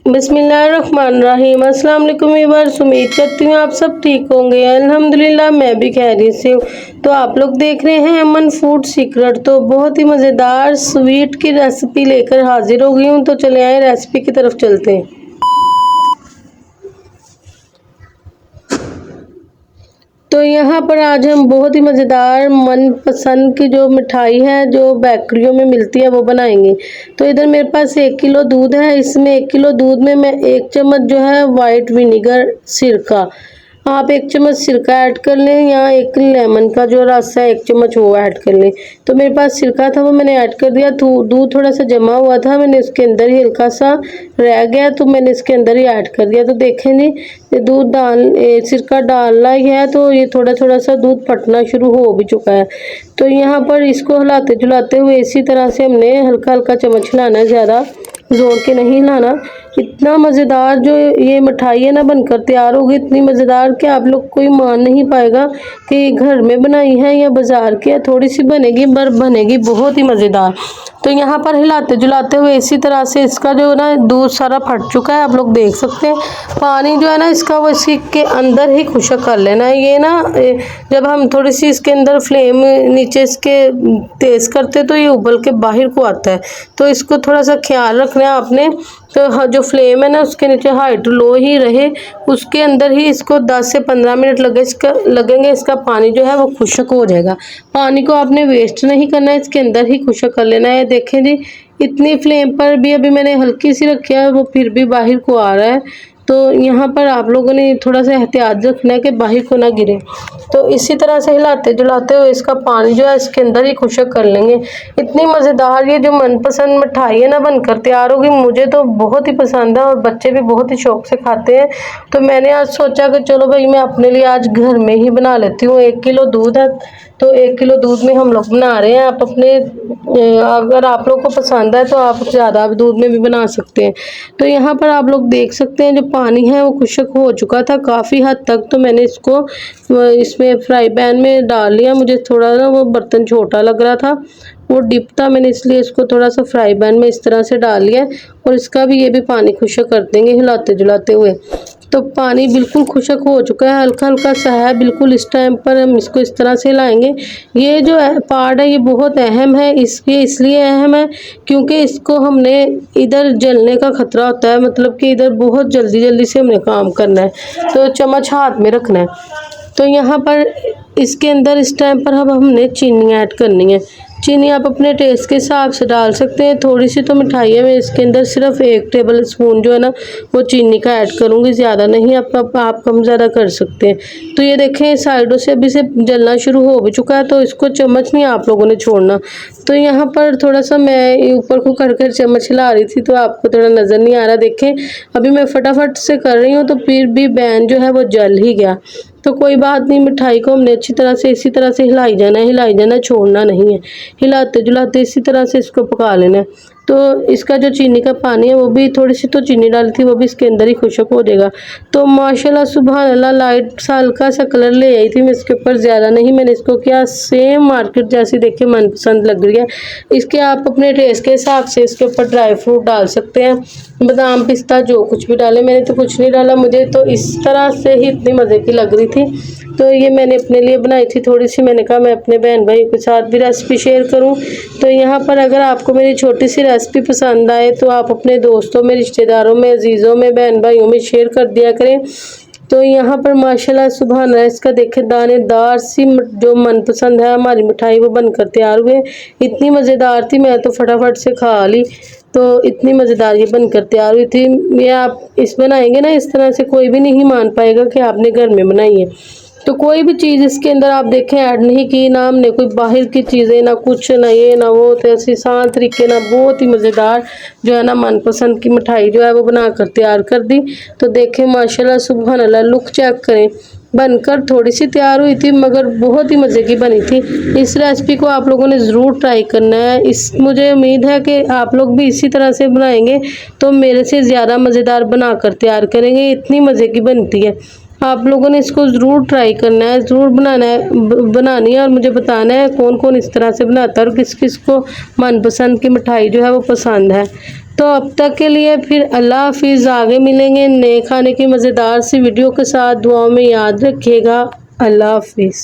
बिस्मिल्लाहिर्रहमानिर्रहीम। अस्सलाम वालेकुम व्यूअर्स, उम्मीद करती हूँ आप सब ठीक होंगे। अल्हम्दुलिल्लाह मैं भी खैरियत से हूँ। तो आप लोग देख रहे हैं अमन फूड सीक्रेट। तो बहुत ही मज़ेदार स्वीट की रेसिपी लेकर हाजिर हो गई हूँ। तो चले आए रेसिपी की तरफ चलते हैं। तो यहाँ पर आज हम बहुत ही मज़ेदार मनपसंद की जो मिठाई है जो बेकरियों में मिलती है वो बनाएंगे। तो इधर मेरे पास 1 किलो दूध है। इसमें 1 किलो दूध में मैं 1 चम्मच जो है वाइट विनीगर सिरका, आप 1 चम्मच सिरका ऐड कर लें, या 1 लेमन का जो रस है 1 चम्मच वो ऐड कर लें। तो मेरे पास सिरका था वो मैंने ऐड कर दिया। दूध थोड़ा सा जमा हुआ था, मैंने इसके अंदर ही हल्का सा रह गया तो मैंने इसके अंदर ही ऐड कर दिया। तो देखें जी, दूध सिरका डालना ही है तो ये थोड़ा थोड़ा सा दूध फटना शुरू हो भी चुका है। तो यहाँ पर इसको हिलाते जुलाते हुए इसी तरह से हमने हल्का हल्का चम्मच हिलाना है, ज़्यादा जोर के नहीं हिलाना। इतना मज़ेदार जो ये मिठाई है ना बनकर तैयार होगी, इतनी मज़ेदार कि आप लोग कोई मान नहीं पाएगा कि घर में बनाई है या बाज़ार की है। थोड़ी सी बनेगी पर बनेगी बहुत ही मज़ेदार। तो यहाँ पर हिलाते जुलाते हुए इसी तरह से इसका जो ना दूध सारा फट चुका है, आप लोग देख सकते हैं। पानी जो है ना इसका वो इसके अंदर ही खुशक कर लेना है। ये ना जब हम थोड़ी सी इसके अंदर फ्लेम नीचे इसके तेज़ करते तो ये उबल के बाहर को आता है। तो इसको थोड़ा सा ख्याल रखना है आपने। तो जो फ्लेम है ना उसके नीचे हाई टू लो ही रहे, उसके अंदर ही इसको 10 से 15 मिनट लगेंगे। इसका पानी जो है वो खुशक हो जाएगा। पानी को आपने वेस्ट नहीं करना है, इसके अंदर ही खुशक कर लेना है। देखें जी, इतनी फ्लेम पर भी अभी मैंने हल्की सी रखी है, वो फिर भी बाहर को आ रहा है। तो यहाँ पर आप लोगों ने थोड़ा सा एहतियात रखना है कि बाहर को ना गिरे। तो इसी तरह से हिलाते जुलाते हुए इसका पानी जो है इसके अंदर ही खुशक कर लेंगे। इतनी मज़ेदार ये जो मनपसंद मिठाई है ना बनकर तैयार होगी। मुझे तो बहुत ही पसंद है और बच्चे भी बहुत ही शौक से खाते हैं। तो मैंने आज सोचा कि चलो भाई मैं अपने लिए आज घर में ही बना लेती हूँ। 1 किलो दूध है तो 1 किलो दूध में हम लोग बना रहे हैं। आप अपने अगर आप लोग को पसंद है तो आप ज़्यादा दूध में भी बना सकते हैं। तो यहाँ पर आप लोग देख सकते हैं जो पानी है वो खुशक हो चुका था काफ़ी हद तक। तो मैंने इसको इसमें फ्राई पैन में डाल लिया। मुझे थोड़ा ना वो बर्तन छोटा लग रहा था, वो डिप था, मैंने इसलिए इसको थोड़ा सा फ्राई पैन में इस तरह से डाल लिया। और इसका भी ये भी पानी खुशक कर देंगे हिलाते जुलाते हुए। तो पानी बिल्कुल खुशक हो चुका है, हल्का हल्का सा है बिल्कुल। इस टाइम पर हम इसको इस तरह से हिलाएंगे। ये जो पार्ट है ये बहुत अहम है। इसलिए अहम है क्योंकि इसको हमने इधर जलने का खतरा होता है, मतलब कि इधर बहुत जल्दी जल्दी से हमने काम करना है। तो चम्मच हाथ में रखना है। तो यहाँ पर इसके अंदर इस टाइम पर अब हमने चीनी ऐड करनी है। चीनी आप अपने टेस्ट के हिसाब से डाल सकते हैं। थोड़ी सी तो मिठाई है, मैं इसके अंदर सिर्फ 1 टेबल स्पून जो है ना वो चीनी का ऐड करूँगी, ज़्यादा नहीं। आप कम ज़्यादा कर सकते हैं। तो ये देखें साइडों से अभी से जलना शुरू हो भी चुका है, तो इसको चम्मच नहीं आप लोगों ने छोड़ना। तो यहाँ पर थोड़ा सा मैं ऊपर को कर चम्मच हिला रही थी तो आपको थोड़ा नज़र नहीं आ रहा। देखें अभी मैं फटाफट से कर रही हूँ तो फिर भी बैन जो है वो जल ही गया। तो कोई बात नहीं, मिठाई को हमने अच्छी तरह से इसी तरह से हिलाई जाना है, छोड़ना नहीं है। हिलाते जुलाते इसी तरह से इसको पका लेना है। तो इसका जो चीनी का पानी है वो भी थोड़ी सी तो चीनी डाली थी वो भी इसके अंदर ही खुशक हो जाएगा। तो माशाल्लाह सुभान अल्लाह, लाइट सा हल्का सा कलर ले आई थी मैं इसके ऊपर, ज़्यादा नहीं मैंने इसको किया। सेम मार्केट जैसी देखिए मनपसंद लग रही है। इसके आप अपने टेस्ट के हिसाब से इसके ऊपर ड्राई फ्रूट डाल सकते हैं, बादाम पिस्ता जो कुछ भी डाले। मैंने तो कुछ नहीं डाला, मुझे तो इस तरह से ही इतनी मज़े की लग रही थी। तो ये मैंने अपने लिए बनाई थी थोड़ी सी, मैंने कहा मैं अपने बहन भाई के साथ भी रेसिपी शेयर करूं। तो यहाँ पर अगर आपको मेरी छोटी सी रेसिपी पसंद आए तो आप अपने दोस्तों में, रिश्तेदारों में, अजीज़ों में, बहन भाइयों में शेयर कर दिया करें। तो यहाँ पर माशाल्लाह सुभान अल्लाह, इसका देखें दानेदार सी जो मनपसंद है हमारी मिठाई वो बनकर तैयार हुए। इतनी मज़ेदार थी, मैं तो फटाफट से खा ली। तो इतनी मज़ेदार ये बनकर तैयार हुई थी। ये आप इस बनाएंगे ना इस तरह से कोई भी नहीं मान पाएगा कि आपने घर में बनाई है। तो कोई भी चीज़ इसके अंदर आप देखें ऐड नहीं की, ना हमने कोई बाहर की चीज़ें, ना कुछ, ना ये ना वो, तो ऐसे आसान तरीके ना बहुत ही मज़ेदार जो है ना मनपसंद की मिठाई जो है वो बना कर तैयार कर दी। तो देखें माशाल्लाह सुभान अल्लाह, लुक चेक करें। बनकर थोड़ी सी तैयार हुई थी मगर बहुत ही मज़े की बनी थी। इस रेसिपी को आप लोगों ने ज़रूर ट्राई करना है। मुझे उम्मीद है कि आप लोग भी इसी तरह से बनाएंगे तो मेरे से ज़्यादा मज़ेदार बना कर तैयार करेंगे। इतनी मज़े की बनती है, आप लोगों ने इसको ज़रूर ट्राई करना है, ज़रूर बनानी है और मुझे बताना है कौन कौन इस तरह से बनाता है और किस किस को मनपसंद की मिठाई जो है वो पसंद है। तो अब तक के लिए फिर अल्लाह हाफिज़। आगे मिलेंगे नए खाने की मज़ेदार सी वीडियो के साथ। दुआओं में याद रखिएगा। अल्लाह हाफिज़।